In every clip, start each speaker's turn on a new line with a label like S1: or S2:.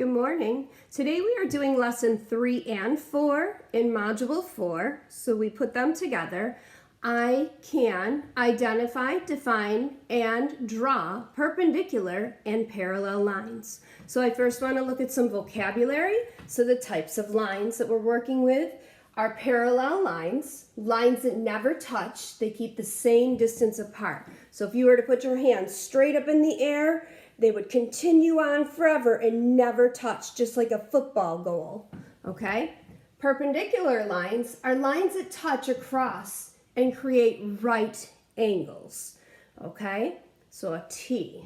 S1: Good morning. Today we are doing lesson 3 and 4 in module 4. So we put them together. I can identify, define, and draw perpendicular and parallel lines. So I first want to look at some vocabulary. So the types of lines that we're working with are parallel lines, lines that never touch. They keep the same distance apart. So if you were to put your hands straight up in the air, they would continue on forever and never touch, just like a football goal, okay? Perpendicular lines are lines that touch across and create right angles, okay? So a T,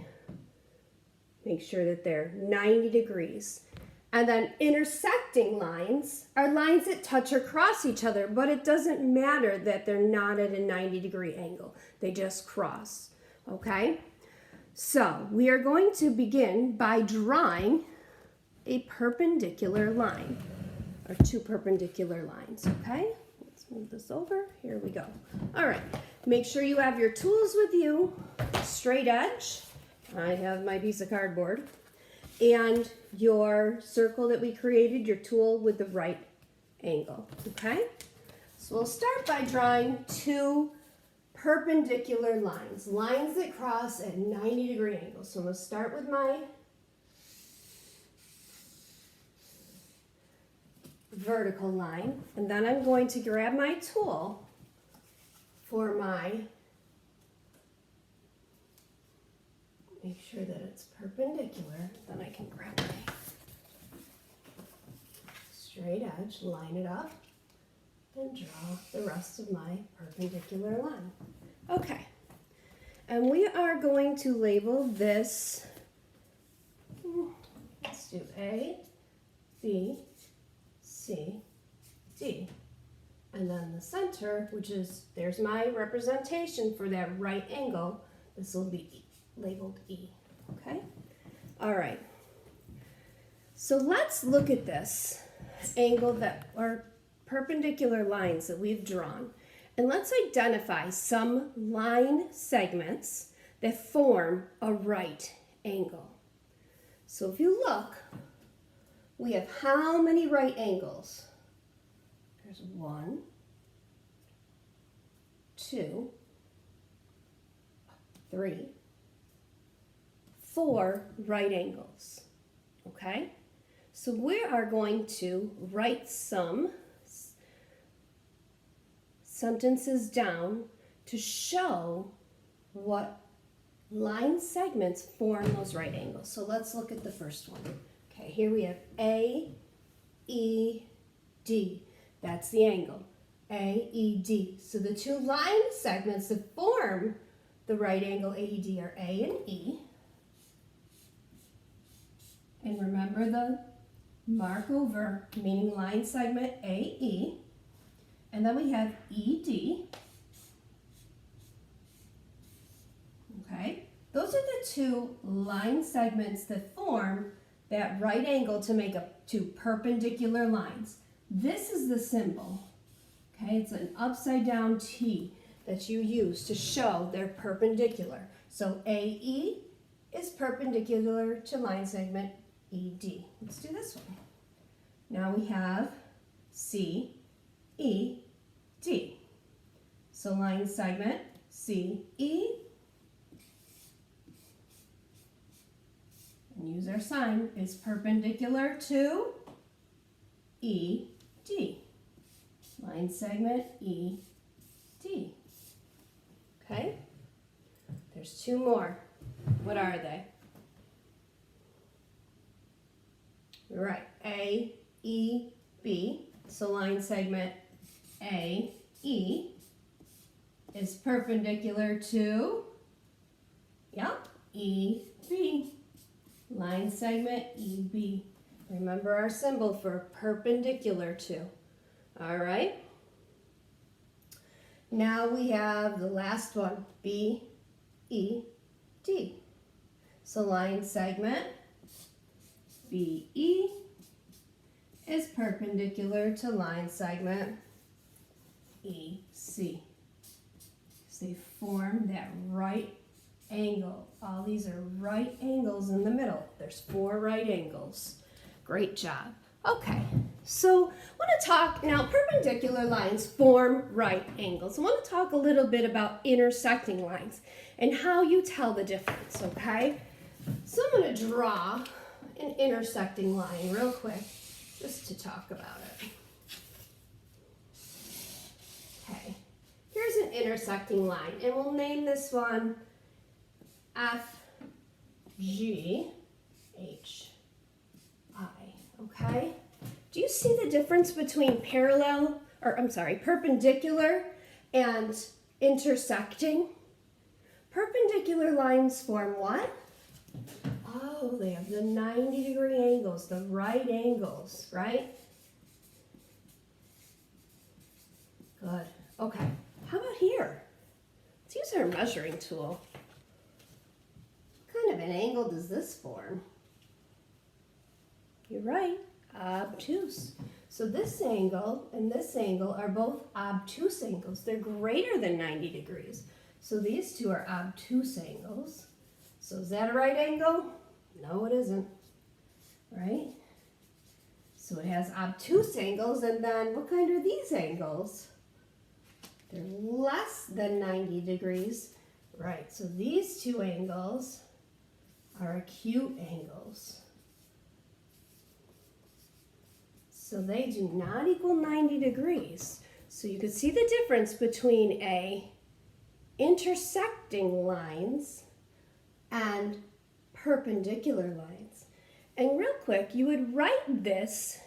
S1: make sure that they're 90 degrees. And then intersecting lines are lines that touch or cross each other, but it doesn't matter that they're not at a 90-degree angle. They just cross, okay? So we are going to begin by drawing a perpendicular line, or two perpendicular lines, okay? Let's move this over. Here we go. All right, make sure you have your tools with you, straight edge. I have my piece of cardboard. And your circle that we created, your tool with the right angle, okay? So we'll start by drawing two perpendicular lines, lines that cross at 90-degree angles. So I'm going to start with my vertical line, and then I'm going to grab my tool for my, make sure that it's perpendicular, then I can grab my straight edge, line it up, and draw the rest of my perpendicular line. Okay, and we are going to label this, let's do A, B, C, D. And then the center, which is, there's my representation for that right angle, this will be labeled E, okay? All right, so let's look at this angle that are perpendicular lines that we've drawn, and let's identify some line segments that form a right angle. So if you look, we have how many right angles? There's 1, 2, 3, 4 right angles, okay? So we are going to write some sentences down to show what line segments form those right angles. So let's look at the first one. Okay, here we have A, E, D. That's the angle, A, E, D. So the two line segments that form the right angle AED are A and E. And remember the mark over, meaning line segment AE. And then we have ED. Okay, those are the two line segments that form that right angle to make up two perpendicular lines. This is the symbol. Okay, it's an upside down T that you use to show they're perpendicular. So AE is perpendicular to line segment ED. Let's do this one. Now we have C, E, D. So line segment C, E, and use our sign, is perpendicular to E, D. Line segment E, D. Okay? There's two more. What are they? Right, A, E, B. So line segment A, E is perpendicular to, E, B. Line segment E, B. Remember our symbol for perpendicular to. All right. Now we have the last one, B, E, D. So line segment BE is perpendicular to line segment EC. So they form that right angle. All these are right angles in the middle. There's 4 right angles. Great job. Okay, so I want to talk now. Perpendicular lines form right angles. I want to talk a little bit about intersecting lines and how you tell the difference, okay? So I'm going to draw an intersecting line real quick just to talk about it. Okay, here's an intersecting line, and we'll name this one FGHI, okay? Do you see the difference between perpendicular and intersecting? Perpendicular lines form what? Oh, they have the 90-degree angles, the right angles, right? Good. Okay. How about here? Let's use our measuring tool. What kind of an angle does this form? You're right. Obtuse. So this angle and this angle are both obtuse angles. They're greater than 90 degrees. So these two are obtuse angles. So is that a right angle? No, it isn't. Right? So it has obtuse angles, and then what kind are these angles? They're less than 90 degrees. Right, so these two angles are acute angles. So they do not equal 90 degrees. So you can see the difference between intersecting lines and perpendicular lines. And real quick, you would write this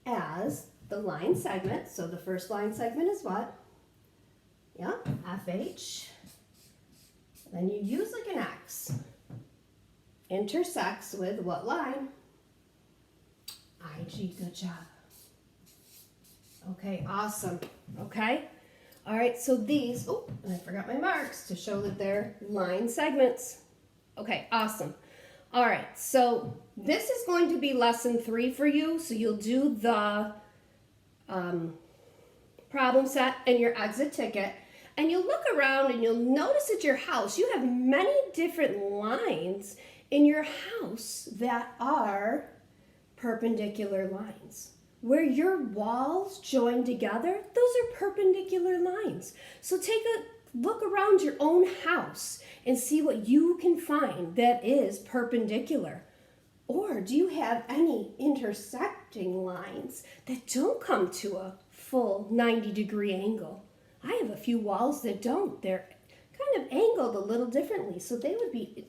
S1: as the line segment. So the first line segment is what? Yeah, FH. Then you use like an X. Intersects with what line? IG, good job. Okay, awesome. Okay, all right, so these, oh, and I forgot my marks to show that they're line segments. Okay, awesome. All right, so this is going to be lesson 3 for you. So you'll do the problem set and your exit ticket, and you'll look around and you'll notice at your house, you have many different lines in your house that are perpendicular lines. Where your walls join together, those are perpendicular lines. So take a look around your own house and see what you can find that is perpendicular. Or do you have any intersecting lines that don't come to a full 90-degree angle? I have a few walls that don't. They're kind of angled a little differently, so they would be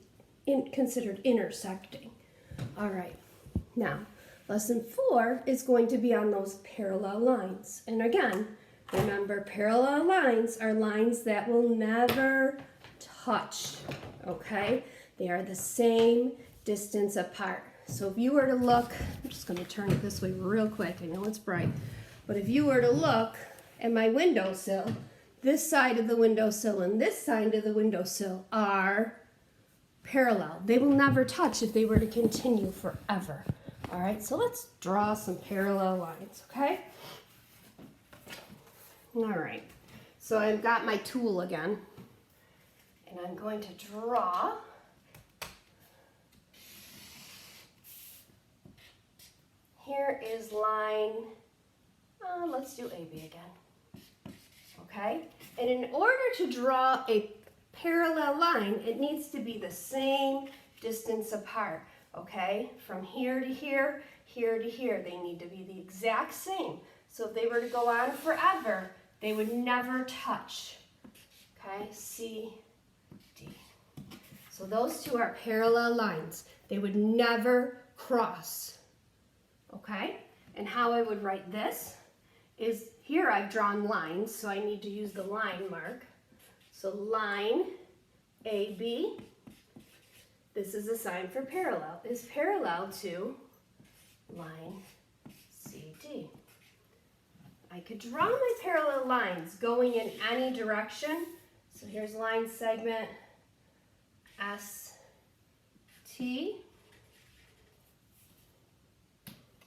S1: considered intersecting. All right, now lesson 4 is going to be on those parallel lines. And again, remember, parallel lines are lines that will never touch, okay? They are the same distance apart. So if you were to look, I'm just going to turn it this way real quick. I know it's bright. But if you were to look at my windowsill, this side of the windowsill and this side of the windowsill are parallel. They will never touch if they were to continue forever. All right, so let's draw some parallel lines, okay? All right, so I've got my tool again, and I'm going to draw here is line, let's do AB again, okay? And in order to draw a parallel line, it needs to be the same distance apart. Okay, from here to here, here to here, they need to be the exact same. So if they were to go on forever, they would never touch. Okay, C, D. So those two are parallel lines. They would never cross. Okay, and how I would write this is, here I've drawn lines, so I need to use the line mark. So line AB. This is a sign for parallel, is parallel to line CD. I could draw my parallel lines going in any direction. So here's line segment ST.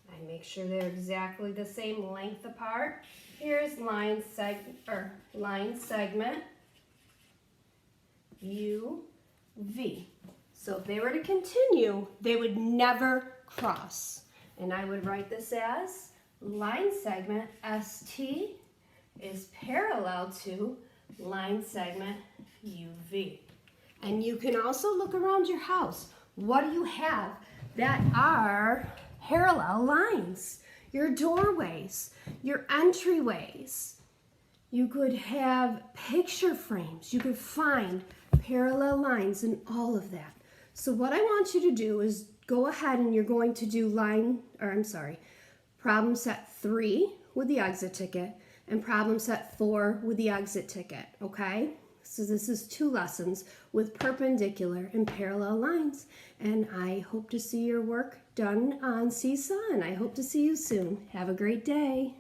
S1: I make sure they're exactly the same length apart. Here's line segment UV. So if they were to continue, they would never cross. And I would write this as line segment ST is parallel to line segment UV. And you can also look around your house. What do you have that are parallel lines? Your doorways, your entryways. You could have picture frames. You could find parallel lines in all of that. So what I want you to do is go ahead and you're going to do problem set 3 with the exit ticket and problem set 4 with the exit ticket, okay? So this is 2 lessons with perpendicular and parallel lines. And I hope to see your work done on Seesaw, and I hope to see you soon. Have a great day.